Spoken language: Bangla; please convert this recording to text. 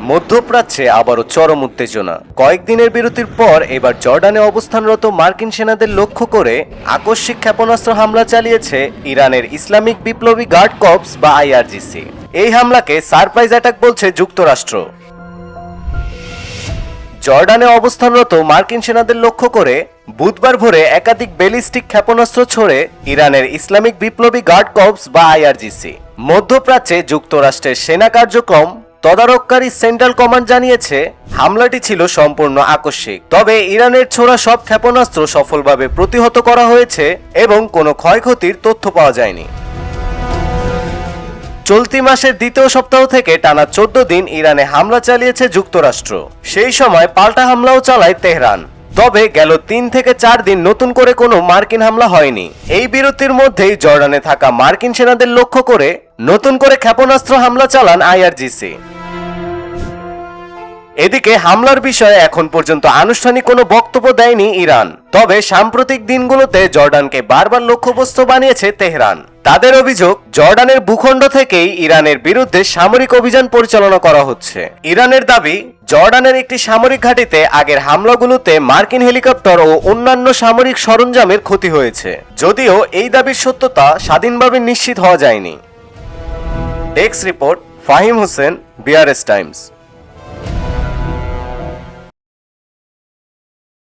মধ্যপ্রাচ্যে আবারও চরম উত্তেজনা। কয়েকদিনের বিরতির পর এবার জর্ডানে অবস্থানরত মার্কিন সেনাদের লক্ষ্য করে আকস্মিক ক্ষেপণাস্ত্র হামলা চালিয়েছে ইরানের ইসলামিক বিপ্লবী গার্ড কর্পস বা আইআরজিসি। এই হামলাকে সারপ্রাইজ অ্যাটাক বলছে যুক্তরাষ্ট্র। জর্ডানে অবস্থানরত মার্কিন সেনাদের লক্ষ্য করে বুধবার ভোরে একাধিক ব্যালিস্টিক ক্ষেপণাস্ত্র ছোড়ে ইরানের ইসলামিক বিপ্লবী গার্ড কর্পস বা আইআরজিসি। মধ্যপ্রাচ্যে যুক্তরাষ্ট্রের সেনা কার্যক্রম তদারককারী সেন্ট্রাল কমান্ড জানিয়েছে হামলাটি ছিল সম্পূর্ণ আকস্মিক। তবে ইরানের ছোড়া সব ক্ষেপণাস্ত্র সফলভাবে প্রতিহত করা হয়েছে এবং কোনো ক্ষয়ক্ষতির তথ্য পাওয়া যায়নি। চলতি মাসের দ্বিতীয় সপ্তাহ থেকে টানা 14 দিন ইরানে হামলা চালিয়েছে যুক্তরাষ্ট্র। সেই সময় পাল্টা হামলাও চালায় তেহরান। তবে গেল 3 থেকে 4 দিন নতুন করে কোনো মার্কিন হামলা হয়নি। এই বিরতির মধ্যেই জর্ডানে থাকা মার্কিন সেনাদের লক্ষ্য করে নতুন করে ক্ষেপণাস্ত্র হামলা চালান আইআরজিসি। এদিকে হামলার বিষয়ে এখন পর্যন্ত আনুষ্ঠানিক কোনো বক্তব্য দেয়নি ইরান। তবে সাম্প্রতিক দিনগুলোতে জর্ডানকে বারবার লক্ষ্যবস্তু বানিয়েছে তেহরান। তাদের অভিযোগ, জর্ডানের ভূখণ্ড থেকেই ইরানের বিরুদ্ধে সামরিক অভিযান পরিচালনা করা হচ্ছে। ইরানের দাবি, জর্ডানের একটি সামরিক ঘাঁটিতে আগের হামলাগুলোতে মার্কিন হেলিকপ্টার ও অন্যান্য সামরিক সরঞ্জামের ক্ষতি হয়েছে। যদিও এই দাবির সত্যতা স্বাধীনভাবে নিশ্চিত হওয়া যায়নি। Desk report, Fahim Hossain, BRS Times.